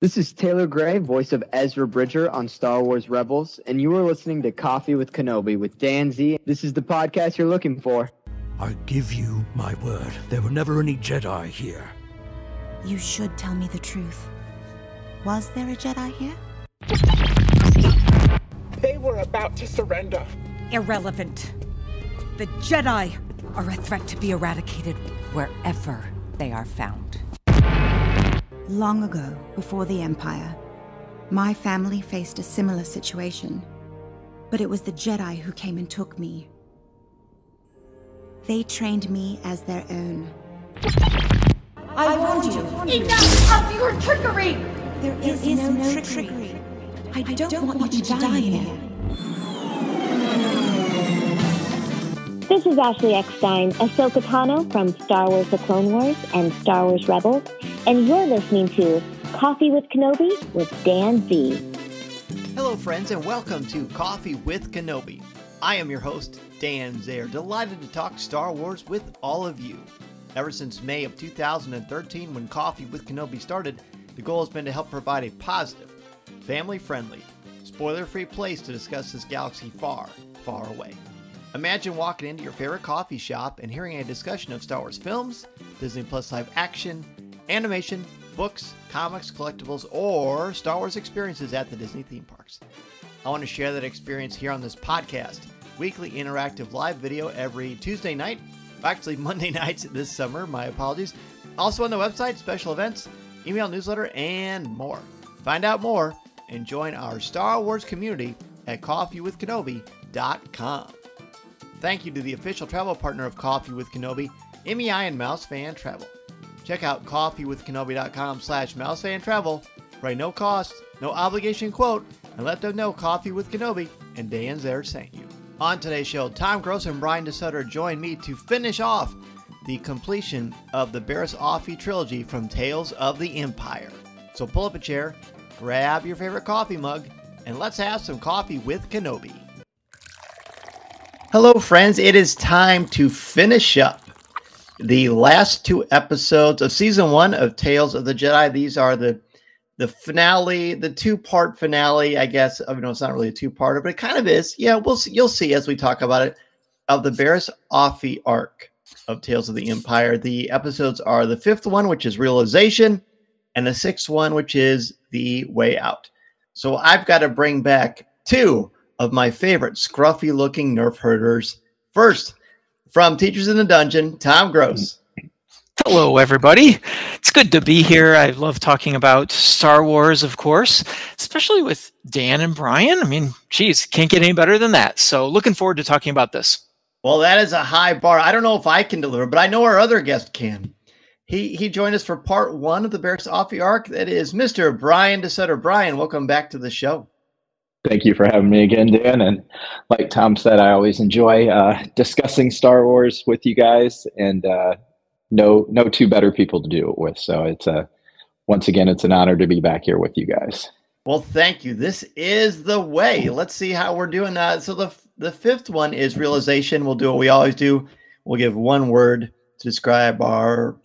This is Taylor Gray, voice of Ezra Bridger on Star Wars Rebels, and you are listening to Coffee with Kenobi with Dan Z. This is the podcast you're looking for. I give you my word. There were never any Jedi here. You should tell me the truth. Was there a Jedi here? They were about to surrender. Irrelevant. The Jedi are a threat to be eradicated wherever they are found. Long ago, before the Empire, my family faced a similar situation. But it was the Jedi who came and took me. They trained me as their own. I warned you. Enough of your trickery! There is no trickery. I don't want you to die in here. This is Ashley Eckstein, Ahsoka Tano from Star Wars The Clone Wars and Star Wars Rebels, and you're listening to Coffee with Kenobi with Dan Z. Hello, friends, and welcome to Coffee with Kenobi. I am your host, Dan Zehr, delighted to talk Star Wars with all of you. Ever since May of 2013, when Coffee with Kenobi started, the goal has been to help provide a positive, family-friendly, spoiler-free place to discuss this galaxy far, far away. Imagine walking into your favorite coffee shop and hearing a discussion of Star Wars films, Disney Plus live action, animation, books, comics, collectibles, or Star Wars experiences at the Disney theme parks. I want to share that experience here on this podcast. Weekly interactive live video every Tuesday night, actually Monday nights this summer, my apologies. Also on the website, special events, email newsletter, and more. Find out more and join our Star Wars community at coffeewithkenobi.com. Thank you to the official travel partner of Coffee with Kenobi, MEI and Mouse Fan Travel. Check out coffeewithkenobi.com/mousefantravel for a no cost, no obligation quote, and let them know Coffee with Kenobi and Dan Zehr sent you. On today's show, Tom Gross and Brian DeSutter join me to finish off the completion of the Barriss Offee trilogy from Tales of the Empire. So pull up a chair, grab your favorite coffee mug, and let's have some coffee with Kenobi. Hello, friends. It is time to finish up the last two episodes of Season 1 of Tales of the Jedi. These are the finale, the two-part finale, I guess. I mean, no, it's not really a two-parter, but it kind of is. Yeah, you'll see as we talk about it, of the Barriss Offee arc of Tales of the Empire. The episodes are the fifth one, which is Realization, and the sixth one, which is The Way Out. So I've got to bring back two of my favorite scruffy-looking nerf herders. First, from Teachers in the Dungeon, Tom Gross. Hello, everybody. It's good to be here. I love talking about Star Wars, of course, especially with Dan and Brian. I mean, geez, can't get any better than that. So looking forward to talking about this. Well, that is a high bar. I don't know if I can deliver, but I know our other guest can. He joined us for part one of the Barriss Offee arc. That is Mr. Brian DeSutter. Brian, welcome back to the show. Thank you for having me again, Dan. And like Tom said, I always enjoy discussing Star Wars with you guys, and no two better people to do it with. So it's once again, it's an honor to be back here with you guys. Well, thank you. This is the way. Let's see how we're doing. So the fifth one is Realization. We'll do what we always do. We'll give one word to describe our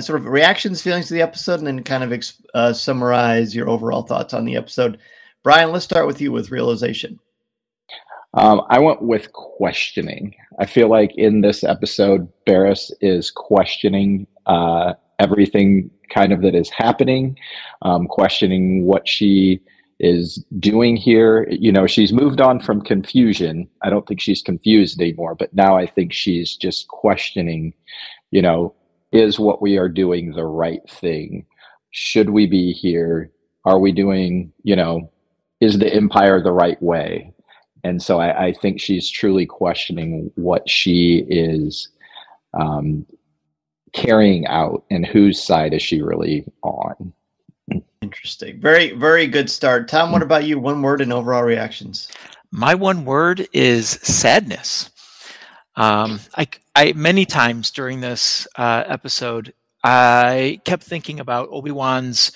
sort of reactions, feelings to the episode, and then kind of summarize your overall thoughts on the episode. Brian, let's start with you with Realization. I went with questioning. I feel like in this episode, Barriss is questioning everything kind of that is happening, questioning what she is doing here. You know, she's moved on from confusion. I don't think she's confused anymore, but now I think she's just questioning, you know, is what we are doing the right thing? Should we be here? Are we doing, you know, is the Empire the right way? And so I think she's truly questioning what she is carrying out and whose side is she really on. Interesting. Very, very good start. Tom, what about you? One word and overall reactions. My one word is sadness. I many times during this episode, I kept thinking about Obi-Wan's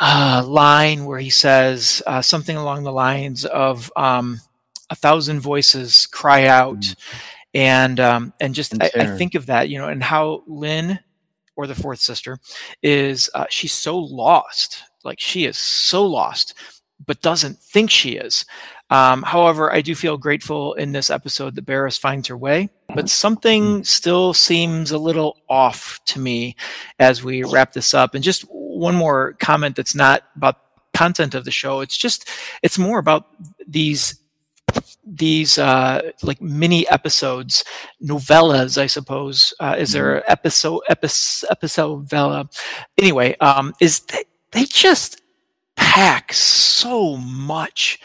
line where he says something along the lines of 1,000 voices cry out, and just I think of that, you know, and how Lynn or the fourth sister, is she's so lost. Like, she is so lost, but doesn't think she is. However, I do feel grateful in this episode that Barris finds her way, but something still seems a little off to me as we wrap this up. And just one more comment that's not about content of the show. It's more about these like mini episodes, novellas, I suppose. Is there episode-vella? Anyway, they just pack so much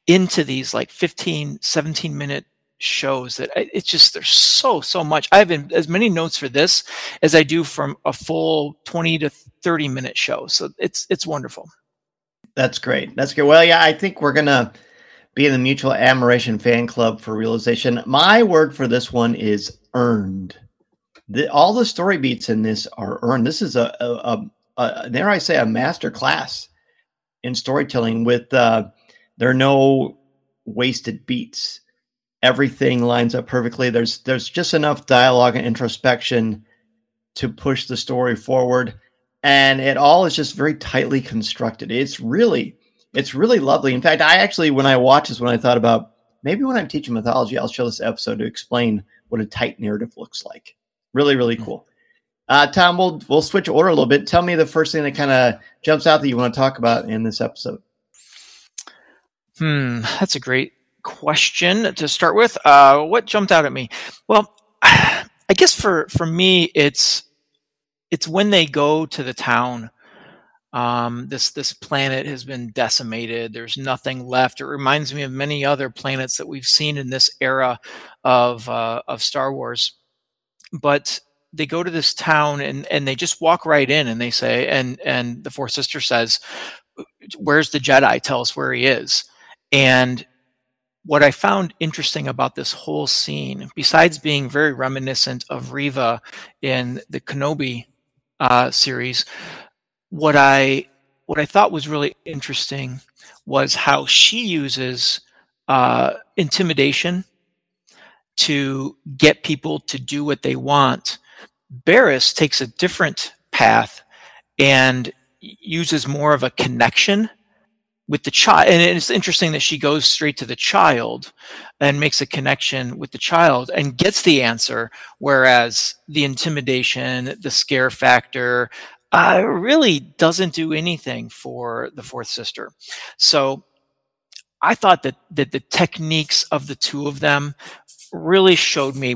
into these like 15, 17-minute shows that it's just, there's so much. I have as many notes for this as I do from a full 20 to 30-minute show. So it's wonderful. That's great. That's good. Well, yeah, I think we're going to be in the Mutual Admiration Fan Club for Realization. My word for this one is earned. All the story beats in this are earned. This is dare I say, a master class in storytelling with there are no wasted beats. Everything lines up perfectly. There's just enough dialogue and introspection to push the story forward. And it all is just very tightly constructed. It's really lovely. In fact, I actually, when I watch this, when I thought about maybe when I'm teaching mythology, I'll show this episode to explain what a tight narrative looks like. Really, really cool. Tom, we'll switch order a little bit. Tell me the first thing that kind of jumps out that you want to talk about in this episode. That's a great question to start with. What jumped out at me? Well, I guess for me, it's when they go to the town. This planet has been decimated. There's nothing left. It reminds me of many other planets that we've seen in this era of Star Wars. But they go to this town and they just walk right in and they say, and the fourth sister says, "Where's the Jedi? Tell us where he is." And what I found interesting about this whole scene, besides being very reminiscent of Reva in the Kenobi series, what I thought was really interesting was how she uses intimidation to get people to do what they want. Barris takes a different path and uses more of a connection with the child. And it's interesting that she goes straight to the child and makes a connection with the child and gets the answer, whereas the intimidation, the scare factor, really doesn't do anything for the fourth sister. So I thought that the techniques of the two of them really showed me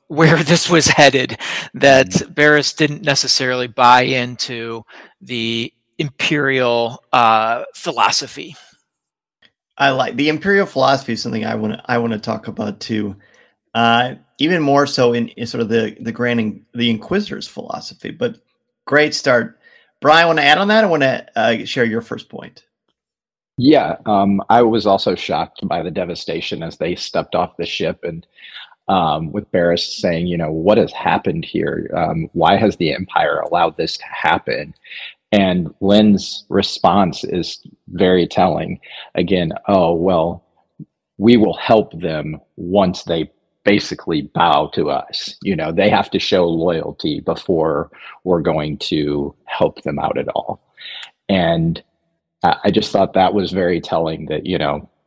where this was headed, that Barris didn't necessarily buy into the Imperial philosophy. I like the Imperial philosophy is something I want to talk about too. Even more so in sort of the Inquisitor's philosophy, but great start. Brian, want to add on that? I want to share your first point. Yeah, I was also shocked by the devastation as they stepped off the ship, and with Barris saying, what has happened here? Why has the Empire allowed this to happen? And Lynn's response is very telling. Again, we will help them once they basically bow to us. They have to show loyalty before we're going to help them out at all. And I just thought that was very telling that,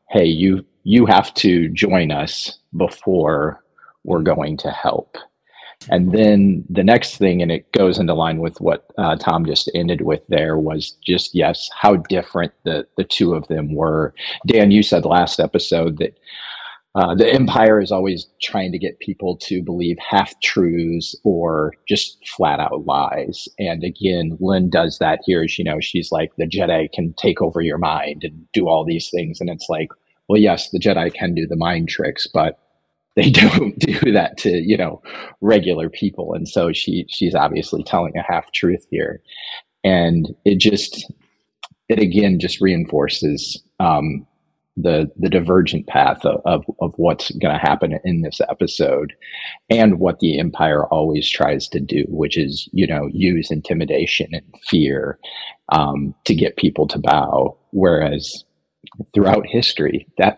hey, you have to join us before we're going to help. And then the next thing, and it goes into line with what Tom just ended with there, was just, yes, how different the two of them were. Dan, you said last episode that the Empire is always trying to get people to believe half-truths or just flat-out lies. And again, Lynn does that here. She's like, the Jedi can take over your mind and do all these things. And it's like, well, yes, the Jedi can do the mind tricks, but they don't do that to, regular people. And so she's obviously telling a half-truth here. And it again just reinforces the divergent path of what's going to happen in this episode, and what the Empire always tries to do, which is, use intimidation and fear to get people to bow. Whereas throughout history, that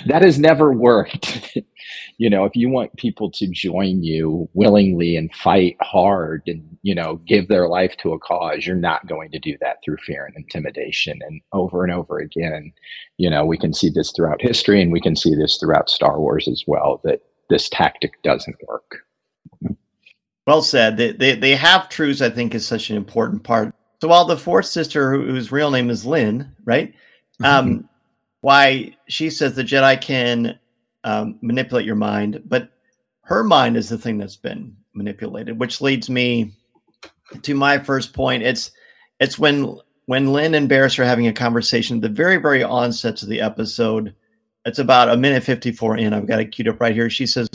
that has never worked. if you want people to join you willingly and fight hard and, give their life to a cause, you're not going to do that through fear and intimidation. And over again, we can see this throughout history, and we can see this throughout Star Wars as well, that this tactic doesn't work. Well said. They have truths, I think, is such an important part. So while the fourth sister, whose real name is Lynn, right? Why she says the Jedi can manipulate your mind, but her mind is the thing that's been manipulated, which leads me to my first point. It's when Lynn and Barriss are having a conversation at the very, very onset of the episode. It's about 1:54 in. I've got it queued up right here. She says,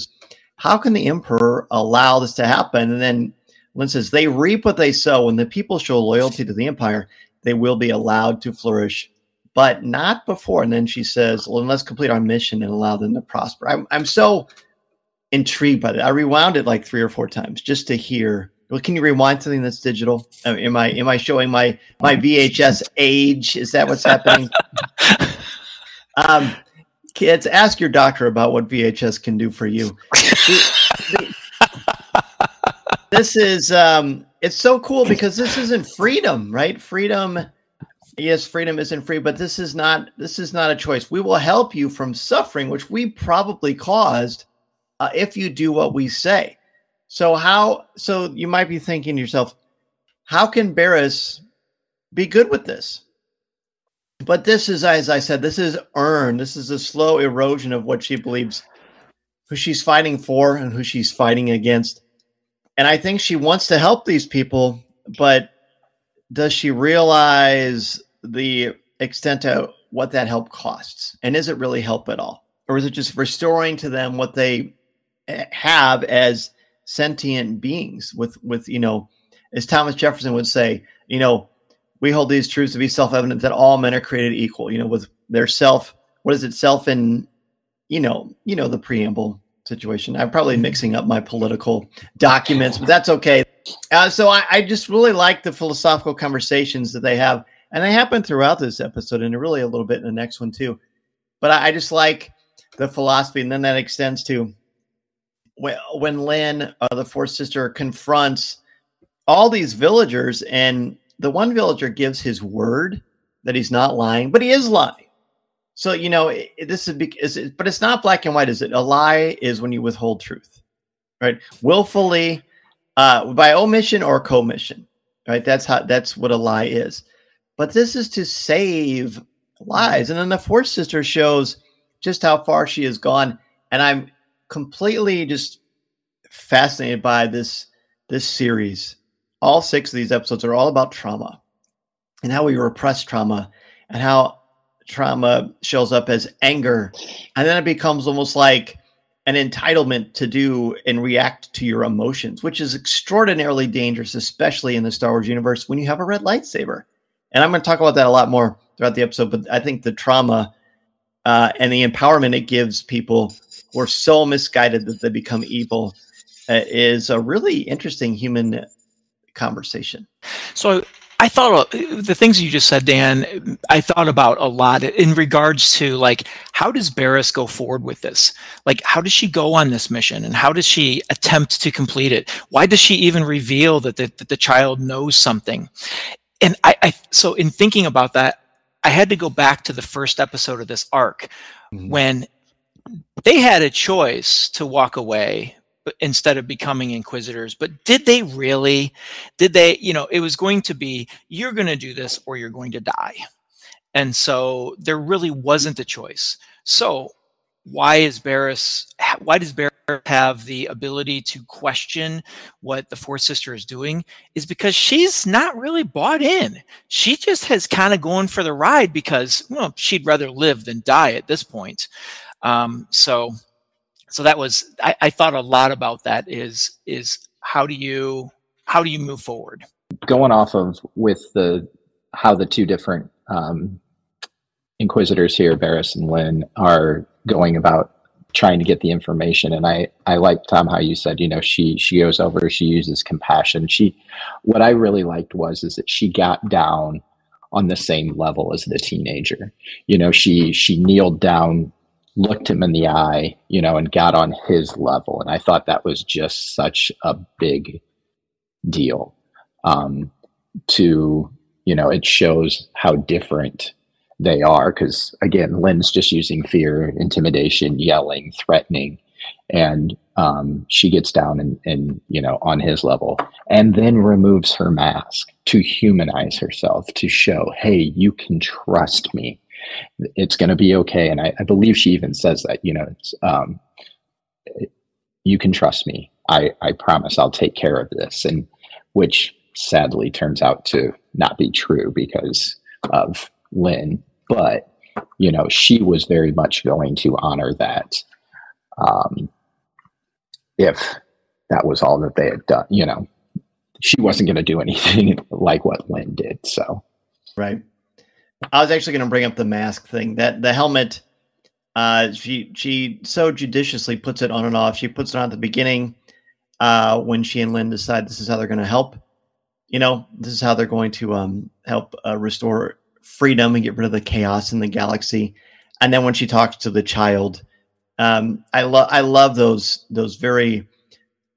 how can the Emperor allow this to happen? And then Lynn says, they reap what they sow. When the people show loyalty to the Empire, they will be allowed to flourish, but not before. And then she says, well, let's complete our mission and allow them to prosper. I'm so intrigued by that. I rewound it like 3 or 4 times just to hear. Well, can you rewind something that's digital? Am I showing my VHS age? Is that what's happening? Kids, ask your doctor about what VHS can do for you. This is it's so cool because this isn't freedom, right? Freedom, yes, freedom isn't free, but this is not a choice. We will help you from suffering, which we probably caused, if you do what we say. So you might be thinking to yourself, how can Barriss be good with this? But this is, as I said, this is earned. This is a slow erosion of what she believes, who she's fighting for and who she's fighting against. And I think she wants to help these people, but does she realize the extent of what that help costs? And is it really help at all? Or is it just restoring to them what they have as sentient beings with, as Thomas Jefferson would say, we hold these truths to be self-evident that all men are created equal, with their self, self in, the preamble situation. I'm probably mixing up my political documents, but that's okay. So I just really like the philosophical conversations that they have, and they happen throughout this episode and really a little bit in the next one too. But I just like the philosophy, and then that extends to when Lynn, the fourth sister, confronts all these villagers, and the one villager gives his word that he's not lying, but he is lying. So, this is, but it's not black and white, is it? A lie is when you withhold truth, right? Willfully, by omission or commission, right? That's what a lie is. But this is to save lives. And then the fourth sister shows just how far she has gone. And I'm completely just fascinated by this series. All 6 of these episodes are all about trauma and how we repress trauma and how trauma shows up as anger. And then it becomes almost like an entitlement to do and react to your emotions, which is extraordinarily dangerous, especially in the Star Wars universe when you have a red lightsaber. And I'm going to talk about that a lot more throughout the episode. But I think the trauma and the empowerment it gives people who are so misguided that they become evil is a really interesting human conversation. So I thought the things you just said, Dan, I thought about a lot in regards to, like, how does Barriss go forward with this? Like, how does she go on this mission, and how does she attempt to complete it? Why does she even reveal that the child knows something? And so in thinking about that, I had to go back to the first episode of this arc when they had a choice to walk away instead of becoming inquisitors. But did they really? Did they, it was going to be, you're going to do this or you're going to die. And so there really wasn't a choice. So why does Barriss have the ability to question what the fourth sister is doing? Is because she's not really bought in. She just has kind of going for the ride because, well, she'd rather live than die at this point. So that was, I thought a lot about that is how do you move forward? Going off of how the 2 different inquisitors here, Barriss and Lynn, are going about trying to get the information. And I like, Tom, how you said, she goes over, she uses compassion. What I really liked is that she got down on the same level as the teenager. She kneeled down looked him in the eye, and got on his level. And I thought that was just such a big deal. It shows how different they are. Because again, Lynn's just using fear, intimidation, yelling, threatening, and she gets down and on his level, and then removes her mask to humanize herself, to show, hey, you can trust me. It's going to be okay. And I believe she even says that, you can trust me. I promise I'll take care of this. And which sadly turns out to not be true because of Lynn. But, she was very much going to honor that. If that was all that they had done, she wasn't going to do anything like what Lynn did. So, right. I was actually going to bring up the mask thing. That the helmet, she so judiciously puts it on and off. She puts it on at the beginning when she and Lynn decide this is how they're going to help. This is how they're going to help restore freedom and get rid of the chaos in the galaxy. And then when she talks to the child, I love those very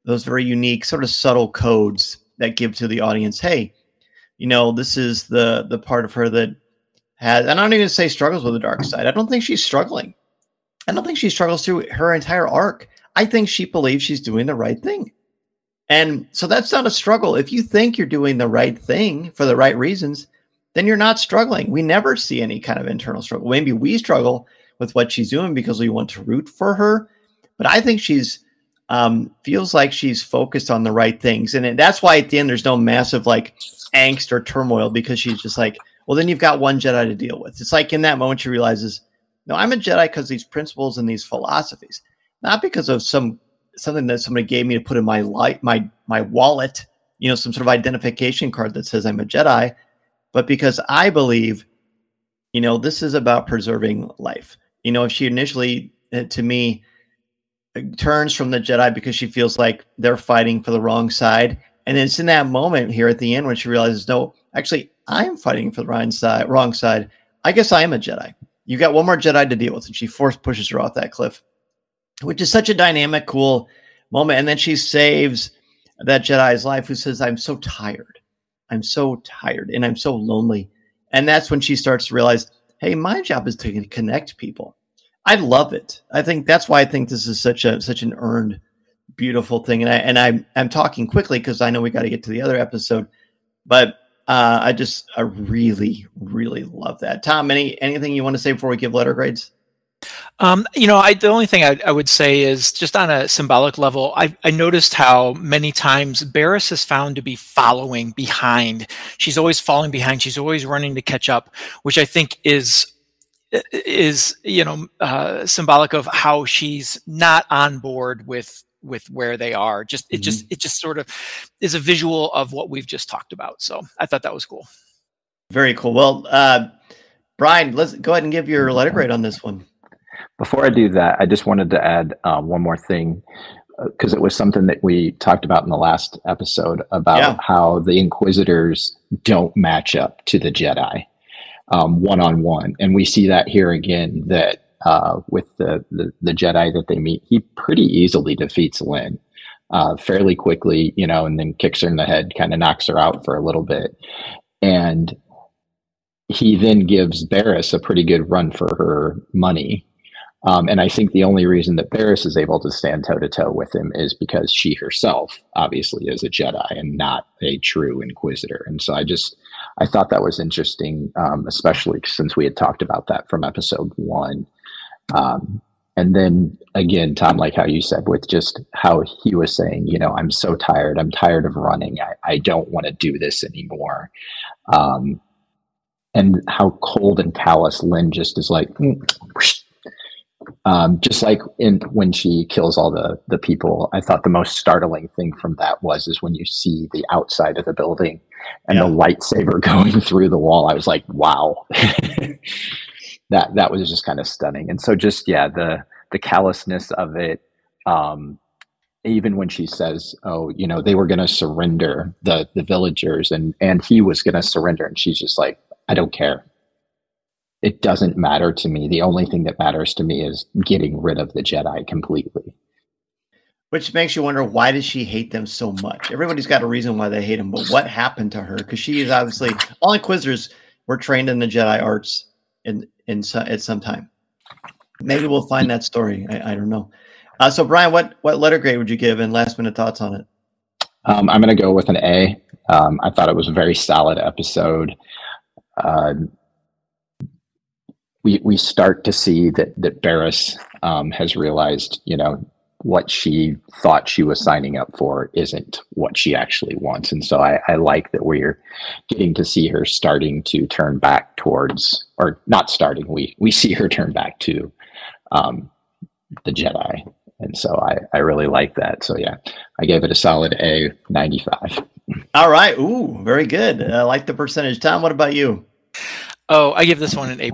unique sort of subtle codes that give to the audience. Hey, this is the part of her that has, and I don't even say struggles with the dark side. I don't think she's struggling. I don't think she struggles through her entire arc. I think she believes she's doing the right thing. And so that's not a struggle. If you think you're doing the right thing for the right reasons, then you're not struggling. We never see any kind of internal struggle. Maybe we struggle with what she's doing because we want to root for her. But I think she's feels like she's focused on the right things. And that's why at the end, there's no massive angst or turmoil, because she's just like, well, then you've got one Jedi to deal with. It's like in that moment, she realizes, no, I'm a Jedi because these principles and these philosophies, not because of something that somebody gave me to put in my wallet, some sort of identification card that says I'm a Jedi, but because I believe, this is about preserving life. If she initially, to me, turns from the Jedi because she feels like they're fighting for the wrong side. And it's in that moment here at the end when she realizes, no, actually, I'm fighting for the wrong side. I guess I am a Jedi. You got one more Jedi to deal with. And she pushes her off that cliff, which is such a dynamic, cool moment. And then she saves that Jedi's life, who says, I'm so tired. I'm so tired and I'm so lonely. And that's when she starts to realize, hey, my job is to connect people. I love it. I think that's why I think this is such an earned, beautiful thing. And I'm talking quickly because I know we got to get to the other episode, but I really, really love that. Tom, anything you want to say before we give letter grades? The only thing I would say is just on a symbolic level, I noticed how many times Barriss is found to be following behind. She's always falling behind. She's always running to catch up, which I think is symbolic of how she's not on board with where they are. It just sort of is a visual of what we've just talked about. So I thought that was cool. Very cool. Well, Brian, let's go ahead and give your letter grade on this one. Before I do that, I just wanted to add one more thing, because it was something that we talked about in the last episode about how the Inquisitors don't match up to the Jedi one-on-one. And we see that here again, that with the Jedi that they meet, he pretty easily defeats Lynn fairly quickly, and then kicks her in the head, kind of knocks her out for a little bit. And he then gives Barriss a pretty good run for her money. And I think the only reason that Barriss is able to stand toe-to-toe with him is because she herself obviously is a Jedi and not a true Inquisitor. And so I thought that was interesting, especially since we had talked about that from episode 1. And then again, Tom, like how you said, with just how he was saying, I'm so tired. I'm tired of running. I don't want to do this anymore. And how cold and callous Lynn just is like, just like when she kills all the people. I thought the most startling thing from that is when you see the outside of the building and the lightsaber going through the wall. I was like, wow. That was just kind of stunning. And so just, the callousness of it, even when she says, oh, they were going to surrender the villagers and he was going to surrender. And she's just like, I don't care. it doesn't matter to me. The only thing that matters to me is getting rid of the Jedi completely. Which makes you wonder, why does she hate them so much? Everybody's got a reason why they hate them, but what happened to her? Because she is obviously, all Inquisitors were trained in the Jedi arts at some time. Maybe we'll find that story. I don't know. So Brian, what letter grade would you give, and last minute thoughts on it? I'm going to go with an A. I thought it was a very solid episode. We start to see that Barriss has realized, what she thought she was signing up for isn't what she actually wants. And so I like that we're getting to see her starting to turn back towards, or not starting, we see her turn back to the Jedi. And so I really like that. So yeah, I gave it a solid A, 95. All right. Ooh, very good. I like the percentage. Tom, what about you? Oh, I give this one an A+.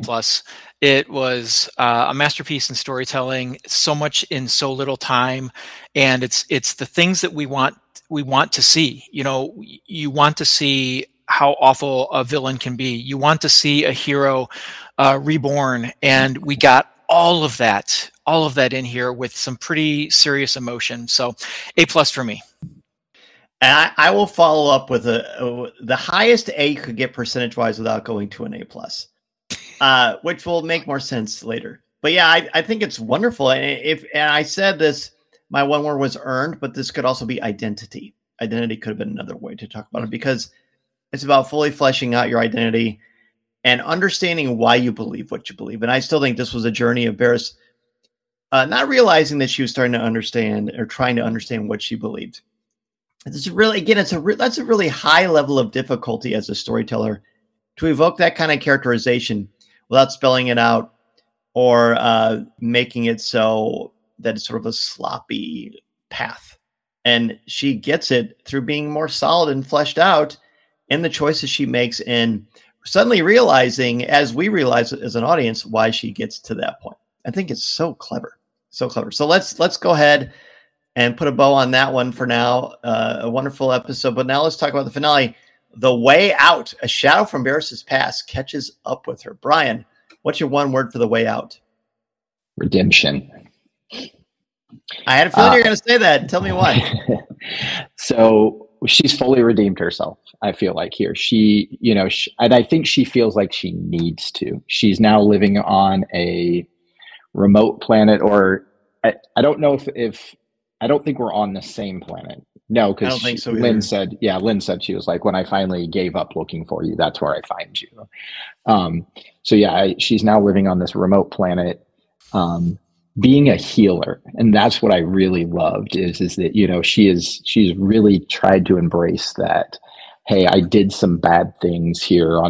It was a masterpiece in storytelling, so much in so little time, and it's the things that we want to see. You want to see how awful a villain can be. You want to see a hero reborn, and we got all of that in here with some pretty serious emotion. So A+ for me. And I will follow up with the highest A you could get percentage-wise without going to an A+, which will make more sense later. But yeah, I think it's wonderful. And I said this, my one word was earned, but this could also be identity. Identity could have been another way to talk about it, because it's about fully fleshing out your identity and understanding why you believe what you believe. And I still think this was a journey of Barriss not realizing that she was starting to understand, or trying to understand, what she believed. It's really, again, that's a really high level of difficulty as a storyteller, to evoke that kind of characterization without spelling it out, or making it so that it's sort of a sloppy path. And she gets it through being more solid and fleshed out in the choices she makes, and suddenly realizing, as we realize as an audience, why she gets to that point. I think it's so clever, so clever. So let's go ahead and put a bow on that one for now. A wonderful episode. But now let's talk about the finale. The Way Out. A shadow from Barriss's past catches up with her. Brian, what's your one word for The Way Out? Redemption. I had a feeling you're going to say that. Tell me why. So she's fully redeemed herself, I feel like, here. She, and I think she feels like she needs to. She's now living on a remote planet, or I don't know if I don't think we're on the same planet. No, because so Lynn said she was like, when I finally gave up looking for you, that's where I find you. So yeah, she's now living on this remote planet, being a healer. And that's what I really loved is that, she's really tried to embrace that, hey, I did some bad things here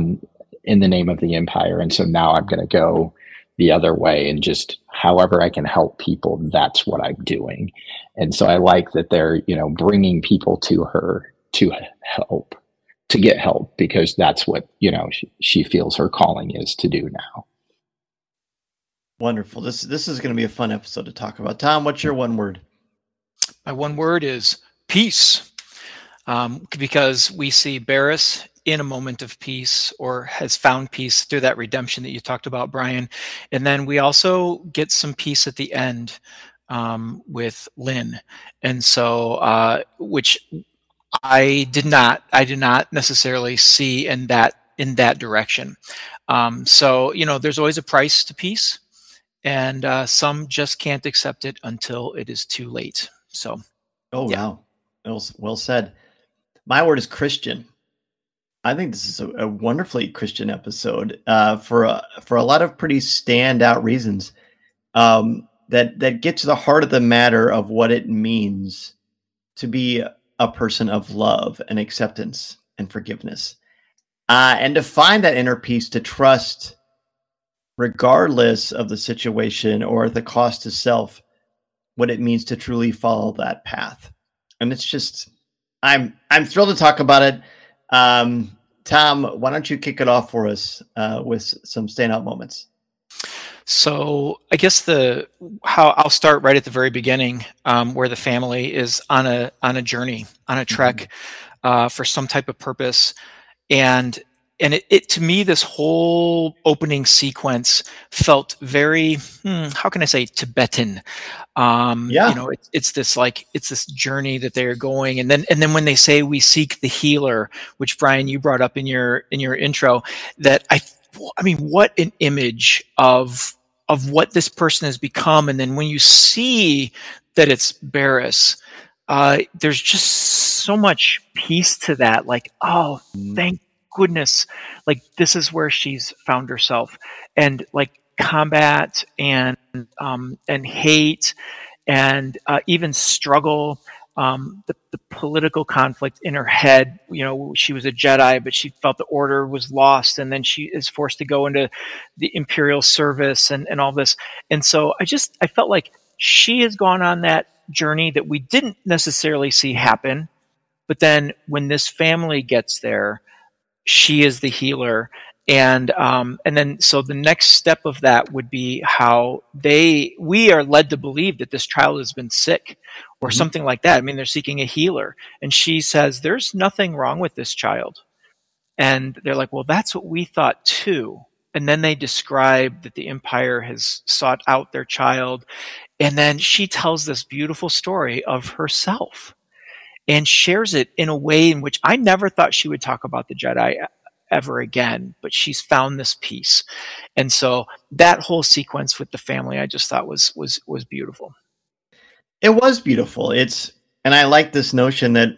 in the name of the Empire. And so now I'm going to go the other way, and just however I can help people, that's what I'm doing. And so I like that they're, bringing people to her to get help, because that's what, she feels her calling is to do now. Wonderful. This is going to be a fun episode to talk about. Tom, what's your one word? My one word is peace, because we see Barriss in a moment of peace, or has found peace through that redemption that you talked about, Brian. And then we also get some peace at the end with Lynn. And so, which I did not necessarily see in that direction. So, there's always a price to peace, and some just can't accept it until it is too late. So, Wow. Well said. My word is Christian. I think this is a wonderfully Christian episode for a lot of pretty standout reasons that get to the heart of the matter of what it means to be a person of love and acceptance and forgiveness, and to find that inner peace, to trust, regardless of the situation or the cost to self, what it means to truly follow that path. And it's just, I'm thrilled to talk about it. Tom, why don't you kick it off for us with some standout moments? So I guess I'll start right at the very beginning, where the family is on a journey, on a trek, for some type of purpose, and it to me, this whole opening sequence felt very, how can I say, Tibetan. It's this journey that they're going, and then when they say we seek the healer, which Brian, you brought up in your intro, that I mean, what an image of what this person has become. And then when you see that it's Barris, there's just so much peace to that. Like, oh, thank goodness. Like, this is where she's found herself. And like combat and hate and even struggle, the political conflict in her head. You know, she was a Jedi, but she felt the order was lost, and then she is forced to go into the Imperial service and all this. And so I felt like she has gone on that journey that we didn't necessarily see happen. But then when this family gets there, she is the healer. And then so the next step of that would be how we are led to believe that this child has been sick or something like that. I mean, they're seeking a healer, and she says, there's nothing wrong with this child. And they're like, well, that's what we thought too. And then they describe that the Empire has sought out their child. And then she tells this beautiful story of herself and shares it in a way in which I never thought she would talk about the Jedi ever again, but she's found this peace. And so that whole sequence with the family, I just thought was beautiful. It was beautiful. And I like this notion that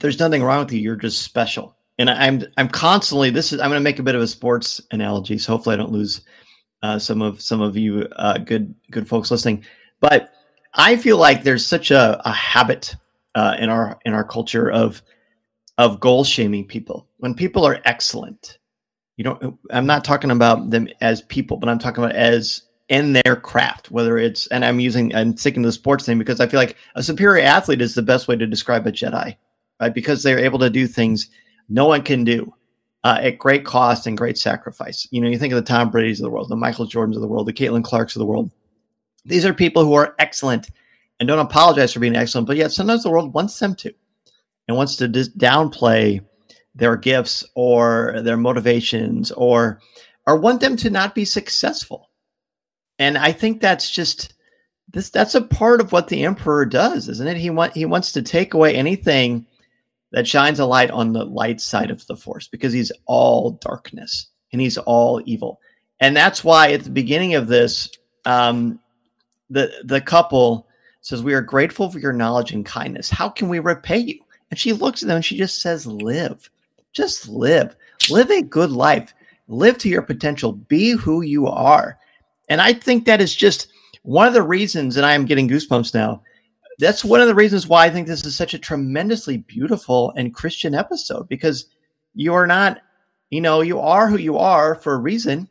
there's nothing wrong with you. You're just special. And I'm constantly, I'm going to make a bit of a sports analogy, so hopefully I don't lose some of you good folks listening. But I feel like there's such a habit in our culture of goal shaming people. When people are excellent, I'm not talking about them as people, but I'm talking about as in their craft, whether it's, and I'm sticking to the sports thing because I feel like a superior athlete is the best way to describe a Jedi, right? Because they're able to do things no one can do at great cost and great sacrifice. You think of the Tom Brady's of the world, the Michael Jordans of the world, the Caitlin Clarks of the world. These are people who are excellent and don't apologize for being excellent, but yet sometimes the world wants them to and wants to just downplay their gifts or their motivations or want them to not be successful. And I think that's just that's a part of what the Emperor does, isn't it? He wants to take away anything that shines a light on the light side of the Force, because he's all darkness and he's all evil. And that's why at the beginning of this, the couple says, we are grateful for your knowledge and kindness. How can we repay you? And she looks at them and she just says, live. Just live. Live a good life. Live to your potential. Be who you are. And I think that is just one of the reasons, and I am getting goosebumps now, that's one of the reasons why I think this is such a tremendously beautiful and Christian episode, because you are not, you are who you are for a reason.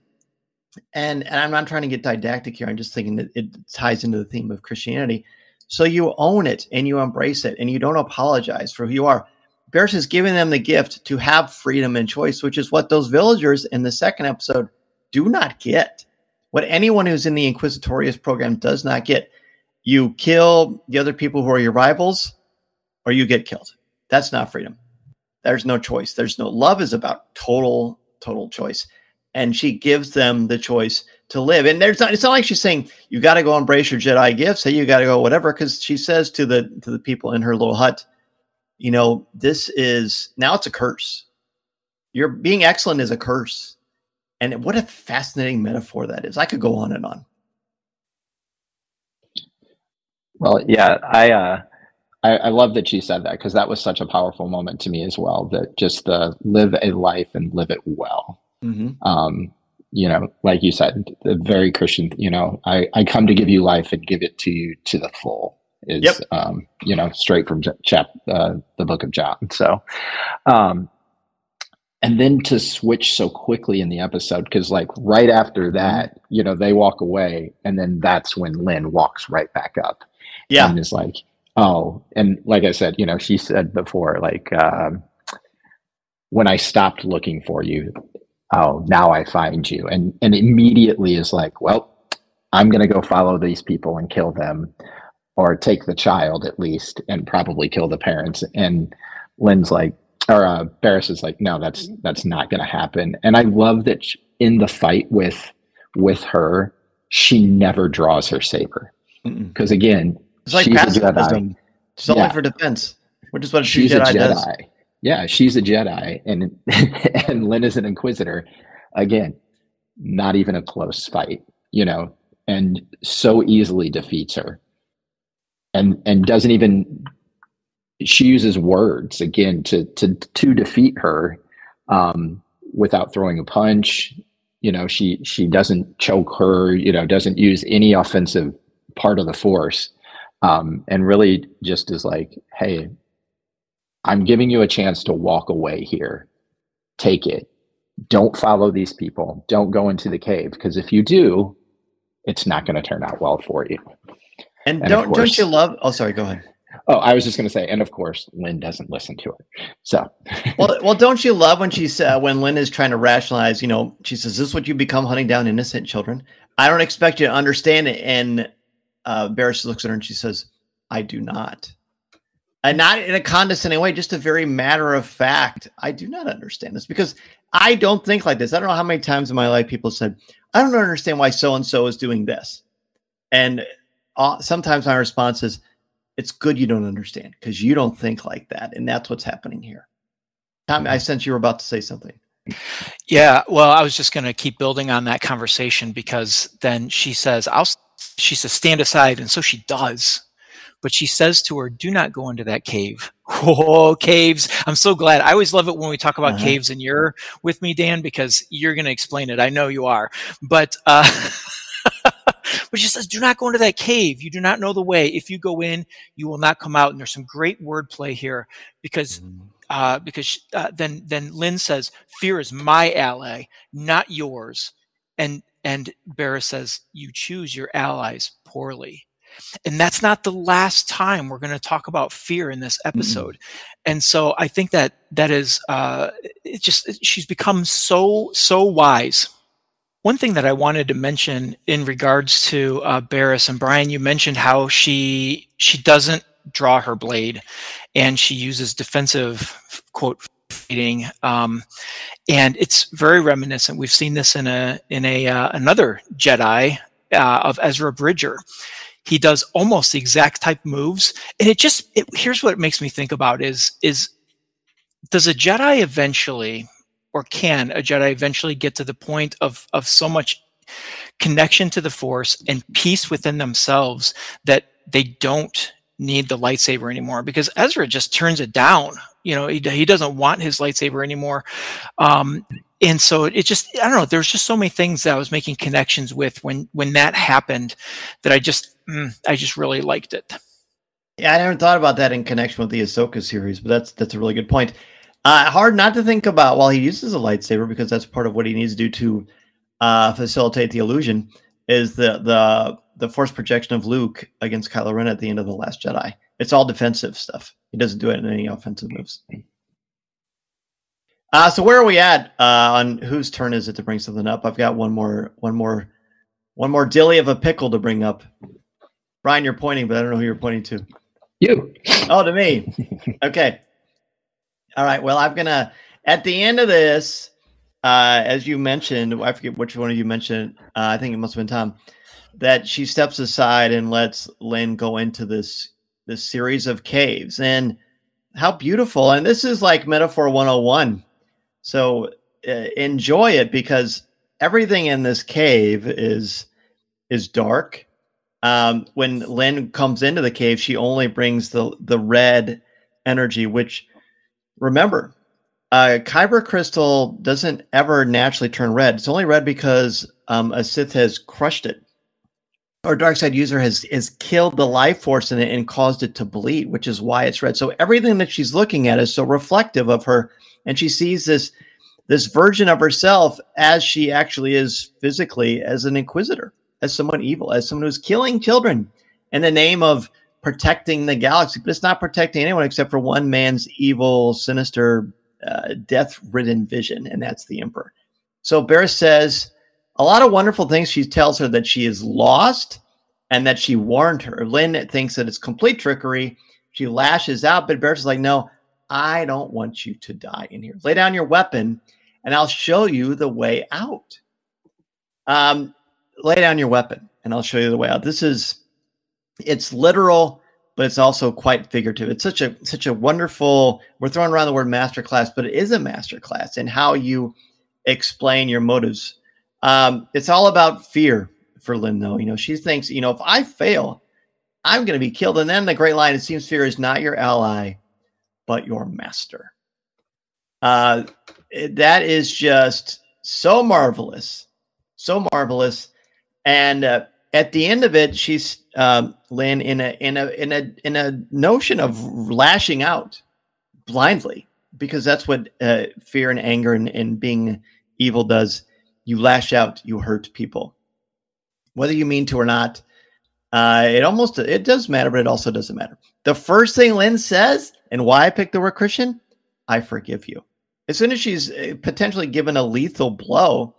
And I'm not trying to get didactic here. I'm just thinking that it ties into the theme of Christianity. So you own it and you embrace it and you don't apologize for who you are. Barris is giving them the gift to have freedom and choice, which is what those villagers in the second episode do not get. What anyone who's in the Inquisitorius program does not get. You kill the other people who are your rivals, or you get killed. That's not freedom. There's no choice. There's no love is about total choice. And she gives them the choice to live. And it's not like she's saying, you got to go embrace your Jedi gifts. Hey, you got to go whatever. Because she says to the people in her little hut, this is, now it's a curse. You're being excellent is a curse. And what a fascinating metaphor that is. I could go on and on. Well, yeah, I love that she said that, because that was such a powerful moment to me as well, that just the live a life and live it well. Mm-hmm. Like you said, the very Christian, I come to give you life and give it to you to the full is, yep. Straight from the book of John. So, and then to switch so quickly in the episode, because like right after that, they walk away, and then that's when Lynn walks right back up. Yeah. And is like, oh, and like I said, she said before, like, when I stopped looking for you, oh, now I find you. And immediately is like, well, I'm going to go follow these people and kill them, or take the child at least, and probably kill the parents. And Lynn's like, or Barris is like, no, that's not going to happen. And I love that in the fight with her, she never draws her saber, because again, it's like she's a pacifism. Jedi. It's only for defense, which is what she's a Jedi does. Yeah, she's a Jedi, and and Lynn is an Inquisitor. Again, not even a close fight, and so easily defeats her, and doesn't even. She uses words again to defeat her, without throwing a punch. She doesn't choke her. Doesn't use any offensive part of the Force, and really just is like, hey, I'm giving you a chance to walk away here. Take it. Don't follow these people. Don't go into the cave, because if you do, it's not going to turn out well for you. And don't you love? Oh, sorry. Go ahead. Oh, I was just going to say, and of course, Lynn doesn't listen to her. So, well, don't you love when she said, when Lynn is trying to rationalize, she says, "This is what you become, hunting down innocent children. I don't expect you to understand it." And Barris looks at her and she says, "I do not," and not in a condescending way, just a very matter of fact. I do not understand this because I don't think like this. I don't know how many times in my life people said, "I don't understand why so and so is doing this," and sometimes my response is, it's good you don't understand because you don't think like that. And that's what's happening here. Tom, I sense you were about to say something. Yeah, well, I was just going to keep building on that conversation, because then she says, she says, stand aside. And so she does. But she says to her, do not go into that cave. Oh, caves. I'm so glad. I always love it when we talk about caves and you're with me, Dan, because you're going to explain it. I know you are. But but she says, do not go into that cave. You do not know the way. If you go in, you will not come out. And there's some great wordplay here, because then Lynn says, fear is my ally, not yours. And Barris says, you choose your allies poorly. And that's not the last time we're going to talk about fear in this episode. And so I think that is she's become so wise. One thing that I wanted to mention in regards to Barris, and Brian, you mentioned how she doesn't draw her blade, and she uses defensive quote fighting, and it's very reminiscent. We've seen this in another Jedi of Ezra Bridger. He does almost the exact type moves, and here's what it makes me think about is does a Jedi eventually, or can a Jedi eventually get to the point of so much connection to the Force and peace within themselves that they don't need the lightsaber anymore? Because Ezra just turns it down. He doesn't want his lightsaber anymore. And so I don't know, there's just so many things that I was making connections with when that happened that I just really liked it. Yeah, I never thought about that in connection with the Ahsoka series, but that's a really good point. Hard not to think about while he uses a lightsaber, because that's part of what he needs to do to facilitate the illusion, is the Force projection of Luke against Kylo Ren at the end of The Last Jedi. It's all defensive stuff. He doesn't do it in any offensive moves. So where are we at on whose turn is it to bring something up? I've got one more dilly of a pickle to bring up. Brian, you're pointing, but I don't know who you're pointing to. You. Oh, to me. Okay. All right. Well, I'm gonna at the end of this, as you mentioned, I forget which one of you mentioned. I think it must have been Tom. That she steps aside and lets Lynn go into this series of caves, and how beautiful! And this is like metaphor 101. So enjoy it, because everything in this cave is dark. When Lynn comes into the cave, she only brings the red energy, which, remember, Kyber crystal doesn't ever naturally turn red. It's only red because a Sith has crushed it, or a dark side user has killed the life force in it and caused it to bleed, which is why it's red. So everything that she's looking at is so reflective of her, and she sees this version of herself as she actually is physically, as an Inquisitor, as someone evil, as someone who's killing children in the name of protecting the galaxy. But it's not protecting anyone except for one man's evil, sinister, death-ridden vision, and that's the Emperor. So Barris says a lot of wonderful things. She tells her that she is lost and that she warned her. Lynn thinks that it's complete trickery. She lashes out, but Barris is like, no, I don't want you to die in here. Lay down your weapon and I'll show you the way out. Lay down your weapon and I'll show you the way out. It's literal, but it's also quite figurative. It's such a wonderful, we're throwing around the word masterclass, but it is a masterclass in how you explain your motives. It's all about fear for Lynn, though. She thinks, if I fail, I'm going to be killed. And then the great line, it seems fear is not your ally, but your master. That is just so marvelous. So marvelous. And at the end of it, she's Lynn in a notion of lashing out blindly, because that's what fear and anger and being evil does. You lash out, you hurt people, whether you mean to or not. It does matter, but it also doesn't matter. The first thing Lynn says, and why I picked the word Christian, I forgive you. As soon as she's potentially given a lethal blow,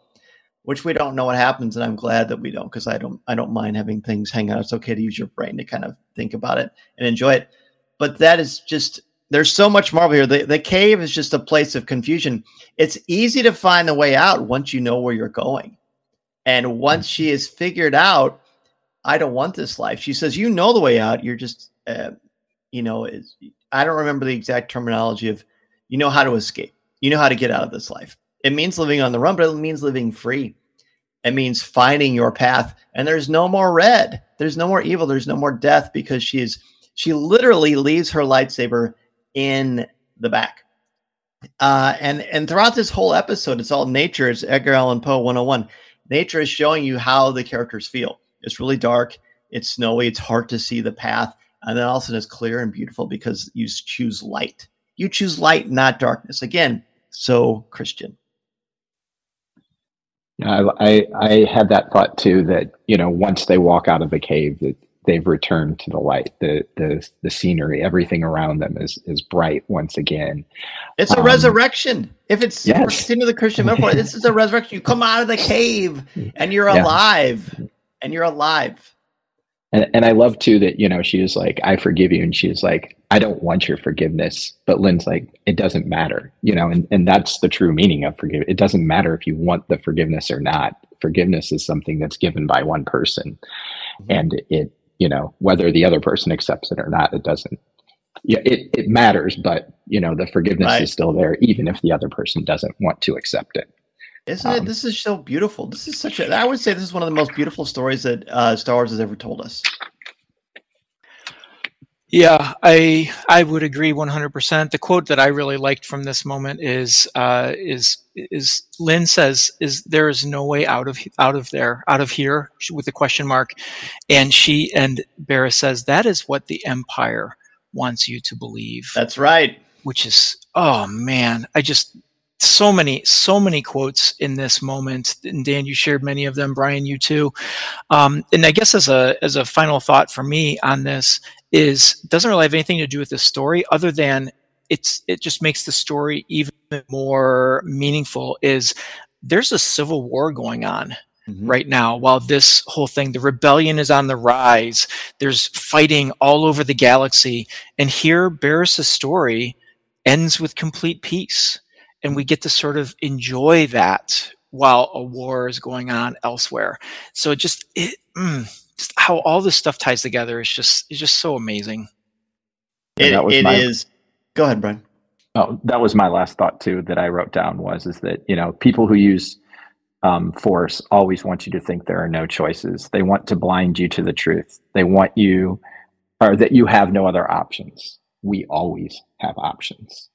which we don't know what happens, and I'm glad that we don't, because I don't mind having things hang out. It's okay to use your brain to kind of think about it and enjoy it. But that is just, there's so much marvel here. The cave is just a place of confusion. It's easy to find the way out once you know where you're going. And once she has figured out, I don't want this life, she says, you know the way out. You're just, I don't remember the exact terminology of, how to escape. You know how to get out of this life. It means living on the run, but it means living free. It means finding your path. And there's no more red. There's no more evil. There's no more death, because she literally leaves her lightsaber in the back. And throughout this whole episode, it's all nature. It's Edgar Allan Poe 101. Nature is showing you how the characters feel. It's really dark. It's snowy. It's hard to see the path. And then all of a sudden it's clear and beautiful because you choose light. You choose light, not darkness. Again, so Christian. I had that thought too, that, once they walk out of the cave, that they've returned to the light. The scenery, everything around them is bright once again. It's a resurrection. If it's yes. into the Christian metaphor, this is a resurrection. You come out of the cave and you're alive. And you're alive. And I love too that, she was like, I forgive you. And she was like, I don't want your forgiveness. But Lynn's like, it doesn't matter, and that's the true meaning of forgive. It doesn't matter if you want the forgiveness or not. Forgiveness is something that's given by one person. Mm-hmm. And it, whether the other person accepts it or not, it doesn't. Yeah, it matters, but the forgiveness is still there, even if the other person doesn't want to accept it. Isn't it? This is so beautiful. This is I would say this is one of the most beautiful stories that Star Wars has ever told us. Yeah, I would agree 100%. The quote that I really liked from this moment is Lynn says, there is no way out of here, with a question mark, and Barris says, that is what the Empire wants you to believe. That's right. Which is, oh man, so many quotes in this moment. And Dan, you shared many of them. Brian, you too. And I guess as a final thought for me on this doesn't really have anything to do with the story, other than it just makes the story even more meaningful. There's a civil war going on right now while this whole thing, the rebellion is on the rise. There's fighting all over the galaxy. And here Barris' story ends with complete peace. And we get to sort of enjoy that while a war is going on elsewhere. So just how all this stuff ties together is just so amazing. It is. Go ahead, Brian. Oh, that was my last thought too that I wrote down is that people who use force always want you to think there are no choices. They want to blind you to the truth. They want you, or that you have no other options. We always have options.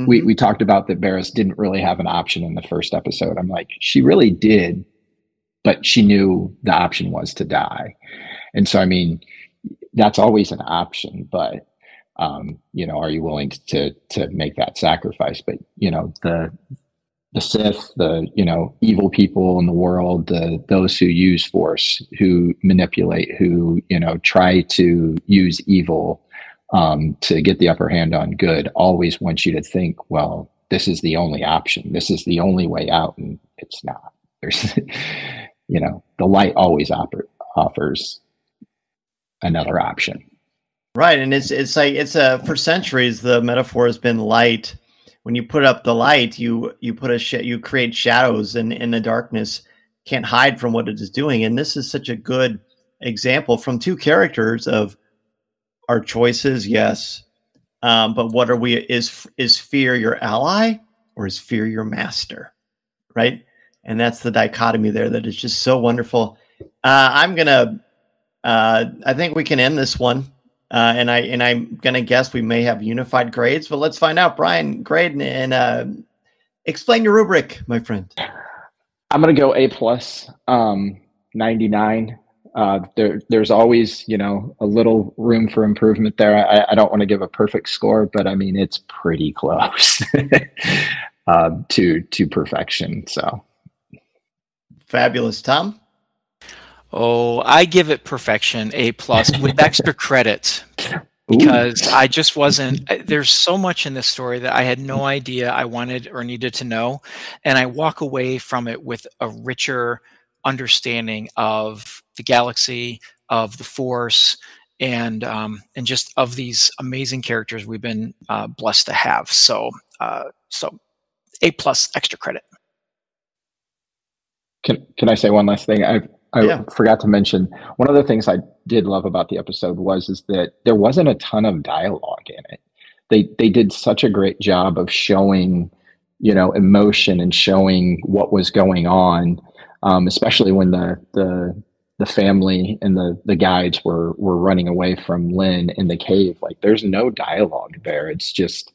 We talked about that Barris didn't really have an option in the first episode. I'm like, she really did, but she knew the option was to die. And so, that's always an option, but, are you willing to make that sacrifice? But, the Sith, the, evil people in the world, those who use force, who manipulate, who, try to use evil to get the upper hand on good, always wants you to think, well, this is the only option. This is the only way out. And it's not. There's, the light always offers another option. Right, and it's like for centuries the metaphor has been light. When you put up the light, you create shadows, and in the darkness can't hide from what it is doing. And this is such a good example from two characters of our choices, yes, but what are we? Is fear your ally or is fear your master? Right, and that's the dichotomy there that is just so wonderful. I think we can end this one. And I'm going to guess we may have unified grades, but let's find out. Brian, grade and explain your rubric, my friend. I'm going to go A+, 99. There's always, a little room for improvement there. I don't want to give a perfect score, but I mean, it's pretty close to perfection. So fabulous. Tom? Oh, I give it perfection, A+ with extra credit, because I just wasn't, there's so much in this story that I had no idea I wanted or needed to know. And I walk away from it with a richer understanding of the galaxy, of the Force, and just of these amazing characters we've been blessed to have. So A+ extra credit. Can I say one last thing? I forgot to mention, one of the things I did love about the episode is that there wasn't a ton of dialogue in it. They did such a great job of showing, emotion and showing what was going on, especially when the family and the guides were running away from Lynn in the cave. Like, there's no dialogue there. It's just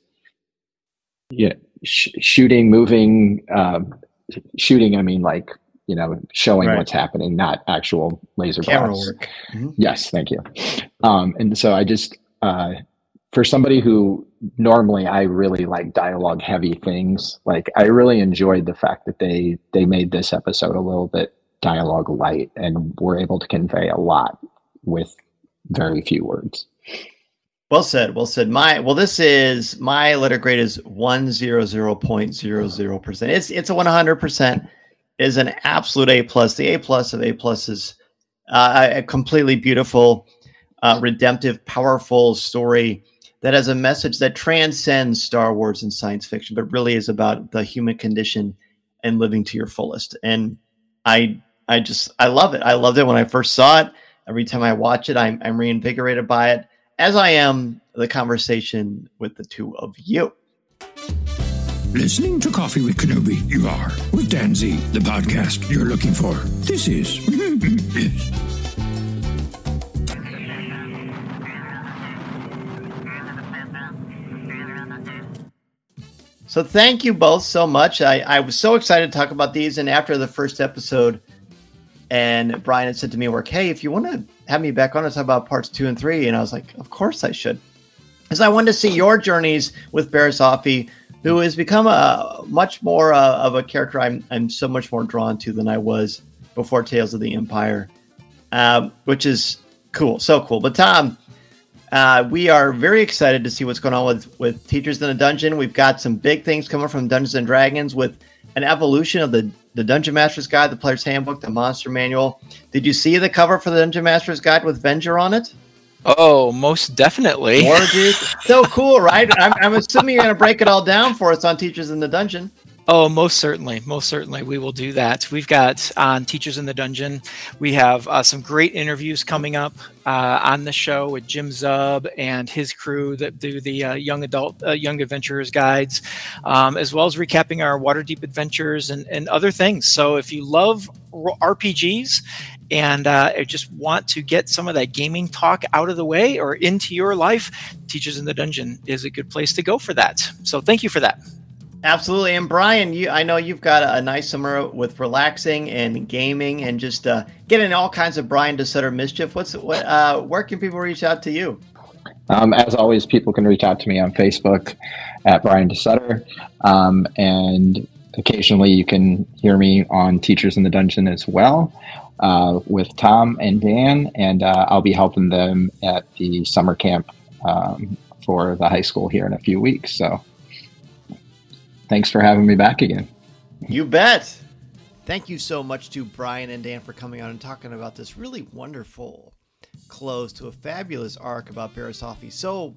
shooting, moving, shooting. I mean, like, showing what's happening, not actual laser camera blasts. work. Mm-hmm. Yes, thank you. And so I just, for somebody who normally I really like dialogue heavy things, like I really enjoyed the fact that they made this episode a little bit dialogue light and were able to convey a lot with very few words. Well said. Well said. My letter grade is 100.00%. It's a 100%. Is an absolute A+. The A+ of A+ is a completely beautiful, redemptive, powerful story that has a message that transcends Star Wars and science fiction, but really is about the human condition and living to your fullest. And I love it. I loved it when I first saw it. Every time I watch it, I'm reinvigorated by it, as I am the conversation with the two of you. Listening to Coffee with Kenobi, you are, with Dan Z, the podcast you're looking for. This is. So thank you both so much. I was so excited to talk about these. And after the first episode, and Brian had said to me at work, hey, if you want to have me back on to talk about parts 2 and 3. And I was like, of course I should. Because I wanted to see your journeys with Barriss Offee, who has become a much more of a character I'm so much more drawn to than I was before Tales of the Empire, which is cool, so cool. But Tom, we are very excited to see what's going on with Teachers in the Dungeon. We've got some big things coming from Dungeons and Dragons with an evolution of the Dungeon Master's Guide, the Player's Handbook, the Monster Manual. Did you see the cover for the Dungeon Master's Guide with Venger on it? Oh, most definitely. More, dude. So cool, right? I'm assuming you're going to break it all down for us on Teachers in the Dungeon. Oh, most certainly. Most certainly. We will do that. We've got on Teachers in the Dungeon, we have some great interviews coming up on the show with Jim Zub and his crew that do the young adventurers guides, as well as recapping our Waterdeep adventures and other things. So if you love RPGs and just want to get some of that gaming talk out of the way or into your life, Teachers in the Dungeon is a good place to go for that. So thank you for that. Absolutely. And Brian, I know you've got a nice summer with relaxing and gaming and just getting all kinds of Brian DeSutter mischief. Where can people reach out to you? As always, people can reach out to me on Facebook at Brian DeSutter. And occasionally you can hear me on Teachers in the Dungeon as well with Tom and Dan. And I'll be helping them at the summer camp for the high school here in a few weeks. So thanks for having me back again. You bet. Thank you so much to Brian and Dan for coming on and talking about this really wonderful close to a fabulous arc about Barriss Offee so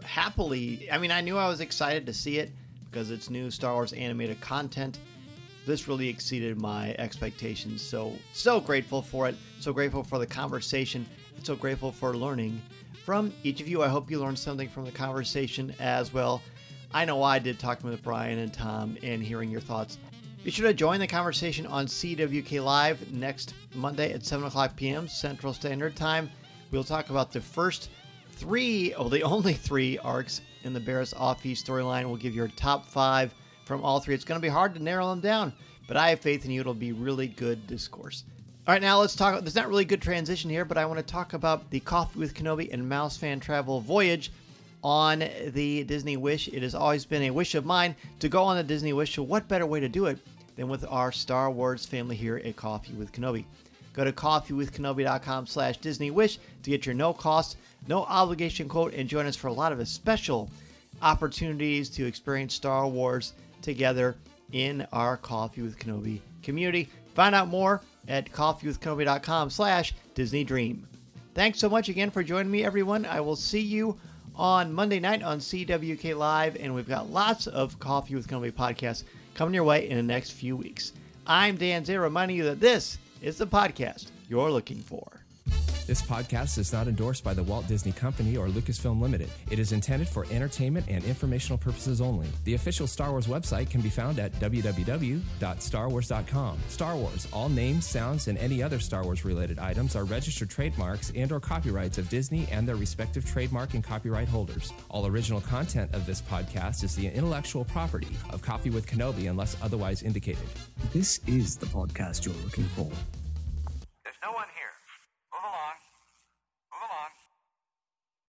happily. I mean, I knew I was excited to see it because it's new Star Wars animated content. This really exceeded my expectations. So grateful for it. So grateful for the conversation. And so grateful for learning from each of you. I hope you learned something from the conversation as well. I know I did, talking with Brian and Tom and hearing your thoughts. Be sure to join the conversation on CWK Live next Monday at 7 o'clock p.m. Central Standard Time. We'll talk about the the only three arcs in the Barriss Offee storyline. We'll give your top 5 from all 3. It's going to be hard to narrow them down, but I have faith in you. It'll be really good discourse. All right, now let's talk. There's not really good transition here, but I want to talk about the Coffee with Kenobi and Mouse Fan Travel voyage on the Disney Wish. It has always been a wish of mine to go on the Disney Wish, so what better way to do it than with our Star Wars family here at Coffee with Kenobi. Go to coffeewithkenobi.com/DisneyWish to get your no-cost, no-obligation quote and join us for a lot of special opportunities to experience Star Wars together in our Coffee with Kenobi community. Find out more at coffeewithkenobi.com/DisneyDream. Thanks so much again for joining me, everyone. I will see you on Monday night on CWK Live, and we've got lots of Coffee with Kenobi podcasts coming your way in the next few weeks. I'm Dan Zehr, reminding you that this is the podcast you're looking for. This podcast is not endorsed by the Walt Disney Company or Lucasfilm Limited. It is intended for entertainment and informational purposes only. The official Star Wars website can be found at www.starwars.com. Star Wars, all names, sounds, and any other Star Wars-related items are registered trademarks and/or copyrights of Disney and their respective trademark and copyright holders. All original content of this podcast is the intellectual property of Coffee with Kenobi unless otherwise indicated. This is the podcast you're looking for.